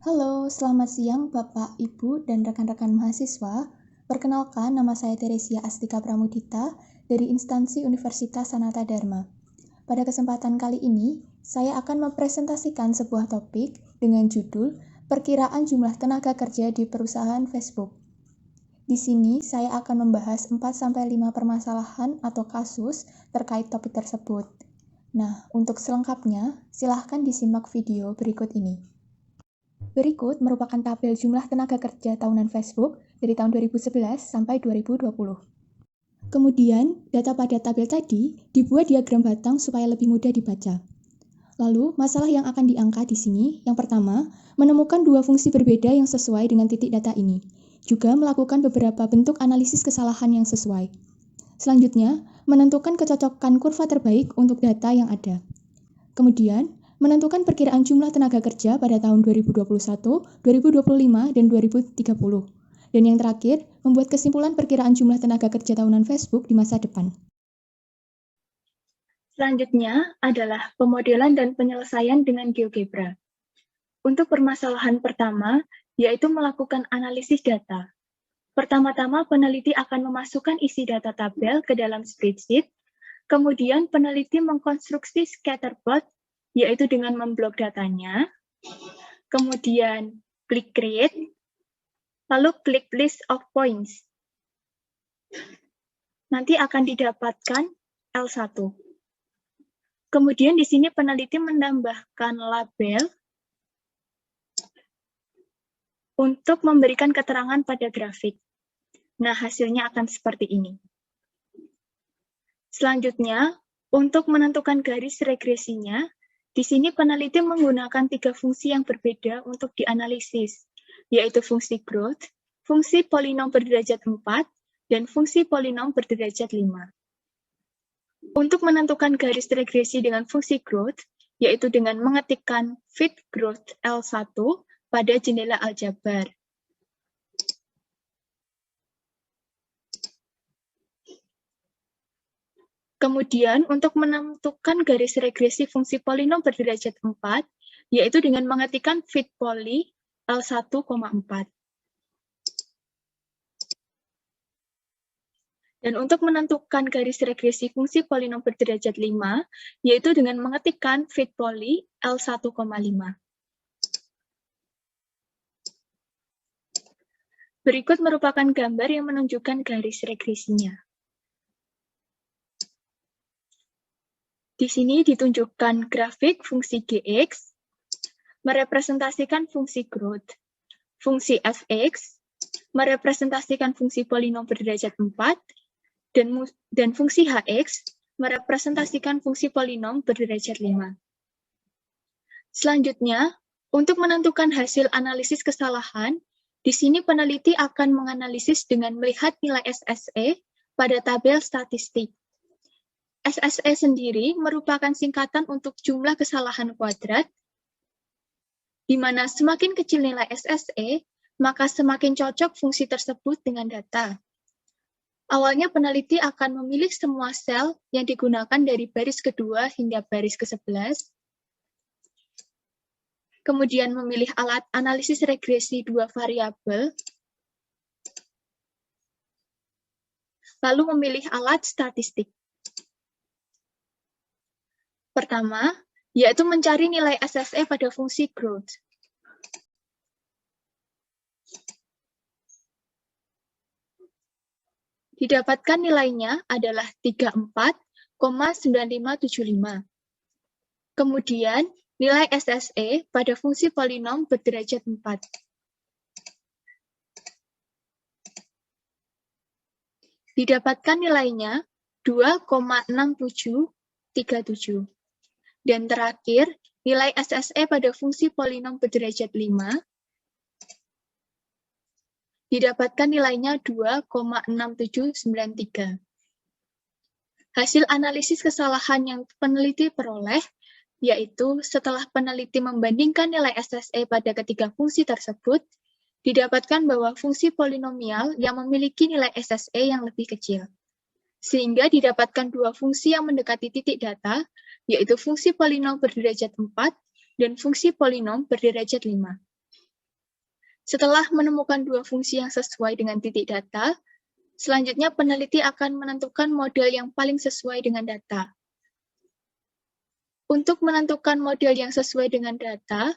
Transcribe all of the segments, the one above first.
Halo, selamat siang Bapak, Ibu, dan rekan-rekan mahasiswa. Perkenalkan, nama saya Teresia Astika Pramudita dari instansi Universitas Sanata Dharma. Pada kesempatan kali ini, saya akan mempresentasikan sebuah topik dengan judul Perkiraan Jumlah Tenaga Kerja di Perusahaan Facebook. Di sini, saya akan membahas 4-5 permasalahan atau kasus terkait topik tersebut. Nah, untuk selengkapnya, silahkan disimak video berikut ini. Berikut merupakan tabel jumlah tenaga kerja tahunan Facebook dari tahun 2011 sampai 2020. Kemudian, data pada tabel tadi dibuat diagram batang supaya lebih mudah dibaca. Lalu, masalah yang akan diangkat di sini, yang pertama, menemukan dua fungsi berbeda yang sesuai dengan titik data ini. Juga melakukan beberapa bentuk analisis kesalahan yang sesuai. Selanjutnya, menentukan kecocokan kurva terbaik untuk data yang ada. Kemudian, menentukan perkiraan jumlah tenaga kerja pada tahun 2021, 2025, dan 2030. Dan yang terakhir, membuat kesimpulan perkiraan jumlah tenaga kerja tahunan Facebook di masa depan. Selanjutnya adalah pemodelan dan penyelesaian dengan GeoGebra. Untuk permasalahan pertama, yaitu melakukan analisis data. Pertama-tama, peneliti akan memasukkan isi data tabel ke dalam spreadsheet, kemudian peneliti mengkonstruksi scatter plot, yaitu dengan memblok datanya, kemudian klik create, lalu klik list of points. Nanti akan didapatkan L1. Kemudian di sini peneliti menambahkan label untuk memberikan keterangan pada grafik. Nah, hasilnya akan seperti ini. Selanjutnya, untuk menentukan garis regresinya, di sini peneliti menggunakan 3 fungsi yang berbeda untuk dianalisis, yaitu fungsi growth, fungsi polinom berderajat 4, dan fungsi polinom berderajat 5. Untuk menentukan garis regresi dengan fungsi growth, yaitu dengan mengetikkan fit growth L1 pada jendela aljabar. Kemudian, untuk menentukan garis regresi fungsi polinom berderajat 4, yaitu dengan mengetikkan fit poly L1,4. Dan untuk menentukan garis regresi fungsi polinom berderajat 5, yaitu dengan mengetikkan fit poly L1,5. Berikut merupakan gambar yang menunjukkan garis regresinya. Di sini ditunjukkan grafik fungsi Gx, merepresentasikan fungsi growth, fungsi Fx, merepresentasikan fungsi polinom berderajat 4, dan fungsi Hx merepresentasikan fungsi polinom berderajat 5. Selanjutnya, untuk menentukan hasil analisis kesalahan, di sini peneliti akan menganalisis dengan melihat nilai SSE pada tabel statistik. SSE sendiri merupakan singkatan untuk jumlah kesalahan kuadrat, di mana semakin kecil nilai SSE, maka semakin cocok fungsi tersebut dengan data. Awalnya peneliti akan memilih semua sel yang digunakan dari baris kedua hingga baris ke-11, kemudian memilih alat analisis regresi 2 variabel, lalu memilih alat statistik. Pertama, yaitu mencari nilai SSE pada fungsi growth. Didapatkan nilainya adalah 34,9575. Kemudian, nilai SSE pada fungsi polinom berderajat 4. Didapatkan nilainya 2,6737. Dan terakhir, nilai SSE pada fungsi polinom berderajat 5 didapatkan nilainya 2,6793. Hasil analisis kesalahan yang peneliti peroleh, yaitu setelah peneliti membandingkan nilai SSE pada ketiga fungsi tersebut, didapatkan bahwa fungsi polinomial yang memiliki nilai SSE yang lebih kecil. Sehingga didapatkan dua fungsi yang mendekati titik data, yaitu fungsi polinom berderajat 4 dan fungsi polinom berderajat 5. Setelah menemukan dua fungsi yang sesuai dengan titik data, selanjutnya peneliti akan menentukan model yang paling sesuai dengan data. Untuk menentukan model yang sesuai dengan data,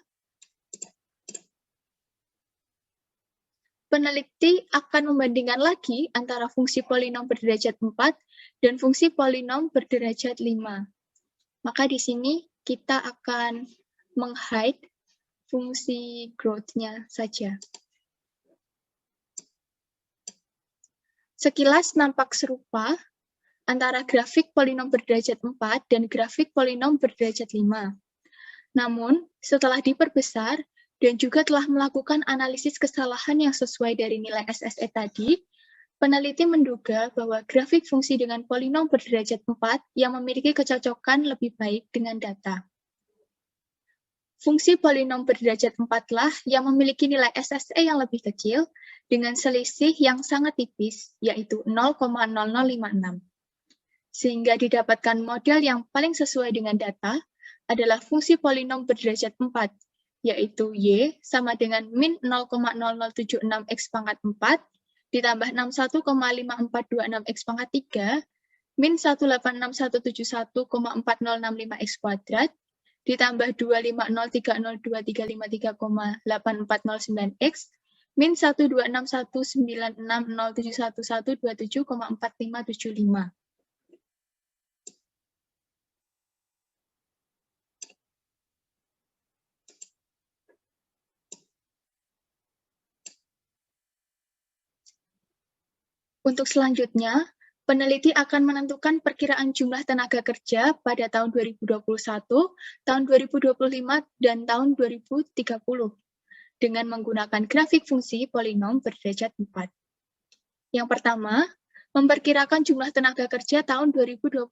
peneliti akan membandingkan lagi antara fungsi polinom berderajat 4 dan fungsi polinom berderajat 5. Maka di sini kita akan meng-hide fungsi growth-nya saja. Sekilas nampak serupa antara grafik polinom berderajat 4 dan grafik polinom berderajat 5. Namun, setelah diperbesar dan juga telah melakukan analisis kesalahan yang sesuai dari nilai SSE tadi, peneliti menduga bahwa grafik fungsi dengan polinom berderajat 4 yang memiliki kecocokan lebih baik dengan data. Fungsi polinom berderajat 4 lah yang memiliki nilai SSE yang lebih kecil dengan selisih yang sangat tipis, yaitu 0,0056. Sehingga didapatkan model yang paling sesuai dengan data adalah fungsi polinom berderajat 4, yaitu Y sama dengan min 0,0076 X pangkat 4 ditambah 61,5426 X pangkat 3 min 186.171,4065 X kuadrat ditambah 250302353,8409 X min 12619607127,4575. Untuk selanjutnya, peneliti akan menentukan perkiraan jumlah tenaga kerja pada tahun 2021, tahun 2025, dan tahun 2030 dengan menggunakan grafik fungsi polinom berderajat 4. Yang pertama, memperkirakan jumlah tenaga kerja tahun 2021.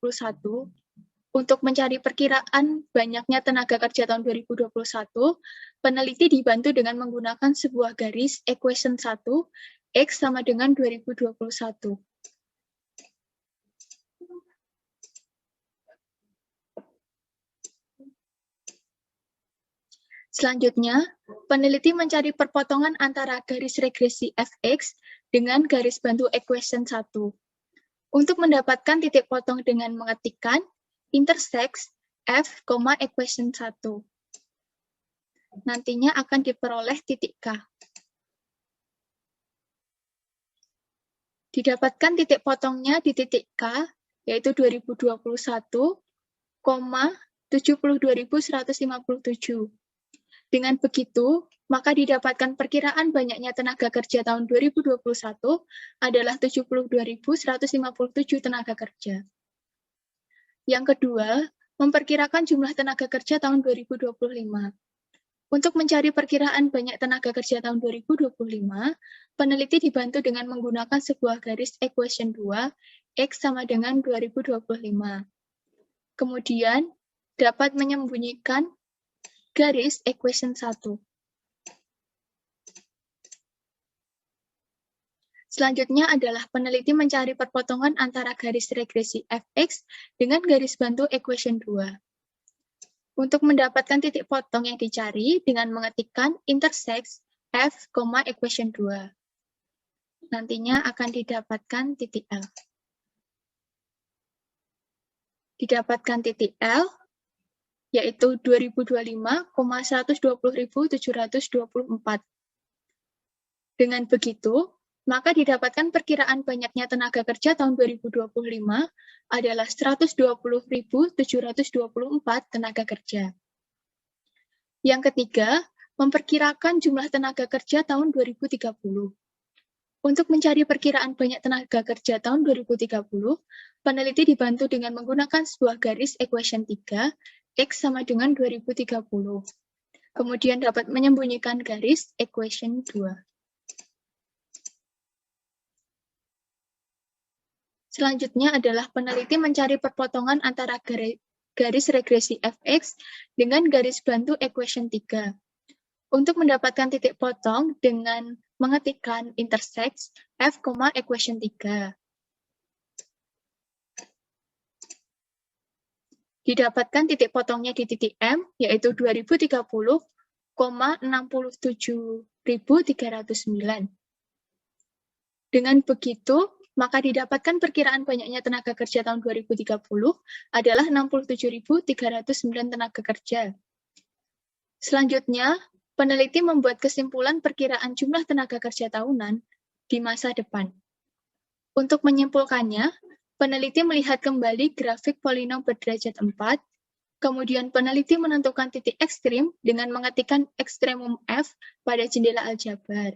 Untuk mencari perkiraan banyaknya tenaga kerja tahun 2021, peneliti dibantu dengan menggunakan sebuah garis equation 1, X sama dengan 2021. Selanjutnya, peneliti mencari perpotongan antara garis regresi fx dengan garis bantu equation 1. Untuk mendapatkan titik potong dengan mengetikkan intersect f, equation 1. Nantinya akan diperoleh titik K. Didapatkan titik potongnya di titik K, yaitu 2021,72.157. Dengan begitu, maka didapatkan perkiraan banyaknya tenaga kerja tahun 2021 adalah 72.157 tenaga kerja. Yang kedua, memperkirakan jumlah tenaga kerja tahun 2025. Untuk mencari perkiraan banyak tenaga kerja tahun 2025, peneliti dibantu dengan menggunakan sebuah garis equation 2, X sama dengan 2025. Kemudian, dapat menyembunyikan garis equation 1. Selanjutnya adalah peneliti mencari perpotongan antara garis regresi fx dengan garis bantu equation 2. Untuk mendapatkan titik potong yang dicari dengan mengetikkan intersect f, equation 2. Nantinya akan didapatkan titik L. Didapatkan titik L, yaitu 2025,120.724. Dengan begitu, maka didapatkan perkiraan banyaknya tenaga kerja tahun 2025 adalah 120.724 tenaga kerja. Yang ketiga, memperkirakan jumlah tenaga kerja tahun 2030. Untuk mencari perkiraan banyak tenaga kerja tahun 2030, peneliti dibantu dengan menggunakan sebuah garis equation 3, X sama dengan 2030. Kemudian dapat menyembunyikan garis equation 2. Selanjutnya adalah peneliti mencari perpotongan antara garis regresi fx dengan garis bantu equation 3. Untuk mendapatkan titik potong dengan mengetikkan intersect f, equation 3. Didapatkan titik potongnya di titik M, yaitu 2030, 67.309. Dengan begitu, maka didapatkan perkiraan banyaknya tenaga kerja tahun 2030 adalah 67.309 tenaga kerja. Selanjutnya, peneliti membuat kesimpulan perkiraan jumlah tenaga kerja tahunan di masa depan. Untuk menyimpulkannya, peneliti melihat kembali grafik polinom berderajat 4, kemudian peneliti menentukan titik ekstrim dengan mengetikkan ekstremum F pada jendela aljabar.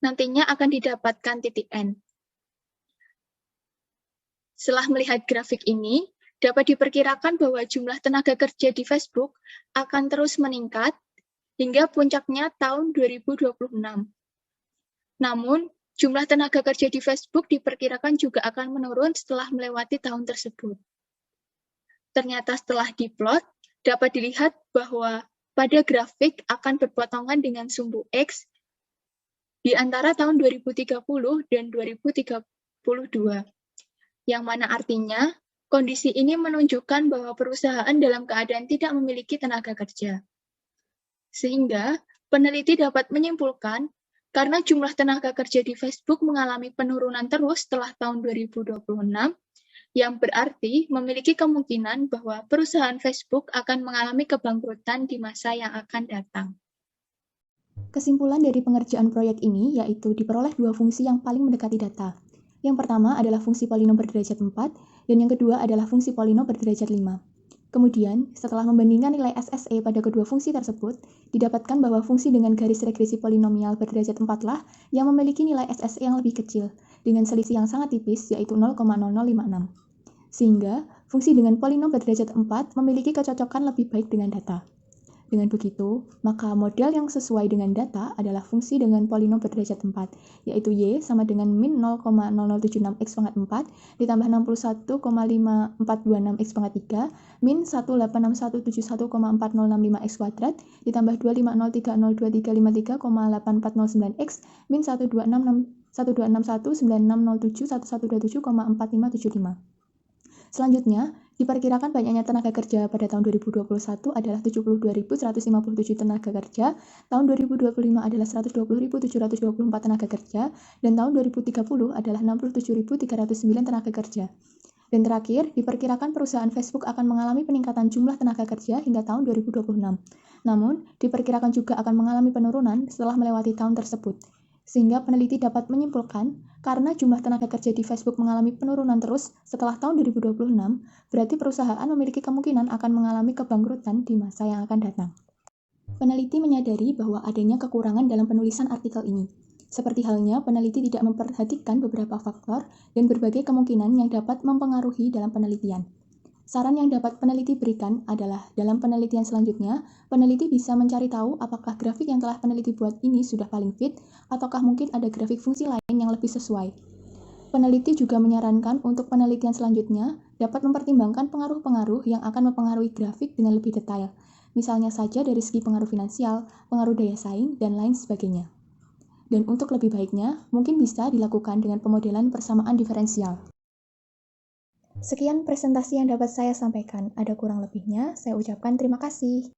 Nantinya akan didapatkan titik N. Setelah melihat grafik ini, dapat diperkirakan bahwa jumlah tenaga kerja di Facebook akan terus meningkat hingga puncaknya tahun 2026. Namun, jumlah tenaga kerja di Facebook diperkirakan juga akan menurun setelah melewati tahun tersebut. Ternyata setelah diplot, dapat dilihat bahwa pada grafik akan berpotongan dengan sumbu X di antara tahun 2030 dan 2032, yang mana artinya kondisi ini menunjukkan bahwa perusahaan dalam keadaan tidak memiliki tenaga kerja. Sehingga peneliti dapat menyimpulkan karena jumlah tenaga kerja di Facebook mengalami penurunan terus setelah tahun 2026, yang berarti memiliki kemungkinan bahwa perusahaan Facebook akan mengalami kebangkrutan di masa yang akan datang. Kesimpulan dari pengerjaan proyek ini yaitu diperoleh dua fungsi yang paling mendekati data. Yang pertama adalah fungsi polinom berderajat 4, dan yang kedua adalah fungsi polinom berderajat 5. Kemudian, setelah membandingkan nilai SSE pada kedua fungsi tersebut, didapatkan bahwa fungsi dengan garis regresi polinomial berderajat 4 lah yang memiliki nilai SSE yang lebih kecil, dengan selisih yang sangat tipis yaitu 0,0056. Sehingga, fungsi dengan polinom berderajat 4 memiliki kecocokan lebih baik dengan data. Dengan begitu, maka model yang sesuai dengan data adalah fungsi dengan polinom berderajat 4, yaitu Y sama dengan min 0,0076 X pangkat 4 ditambah 61,5426 X pangkat 3 min 186171405 X kuadrat ditambah 250302353,8409 X min 1261960071127,4575. Selanjutnya, diperkirakan banyaknya tenaga kerja pada tahun 2021 adalah 72.157 tenaga kerja, tahun 2025 adalah 120.724 tenaga kerja, dan tahun 2030 adalah 67.309 tenaga kerja. Dan terakhir, diperkirakan perusahaan Facebook akan mengalami peningkatan jumlah tenaga kerja hingga tahun 2026. Namun, diperkirakan juga akan mengalami penurunan setelah melewati tahun tersebut. Sehingga peneliti dapat menyimpulkan, karena jumlah tenaga kerja di Facebook mengalami penurunan terus setelah tahun 2026, berarti perusahaan memiliki kemungkinan akan mengalami kebangkrutan di masa yang akan datang. Peneliti menyadari bahwa adanya kekurangan dalam penulisan artikel ini. Seperti halnya, peneliti tidak memperhatikan beberapa faktor dan berbagai kemungkinan yang dapat mempengaruhi dalam penelitian. Saran yang dapat peneliti berikan adalah, dalam penelitian selanjutnya, peneliti bisa mencari tahu apakah grafik yang telah peneliti buat ini sudah paling fit, ataukah mungkin ada grafik fungsi lain yang lebih sesuai. Peneliti juga menyarankan untuk penelitian selanjutnya dapat mempertimbangkan pengaruh-pengaruh yang akan mempengaruhi grafik dengan lebih detail, misalnya saja dari segi pengaruh finansial, pengaruh daya saing, dan lain sebagainya. Dan untuk lebih baiknya, mungkin bisa dilakukan dengan pemodelan persamaan diferensial. Sekian presentasi yang dapat saya sampaikan. Ada kurang lebihnya, saya ucapkan terima kasih.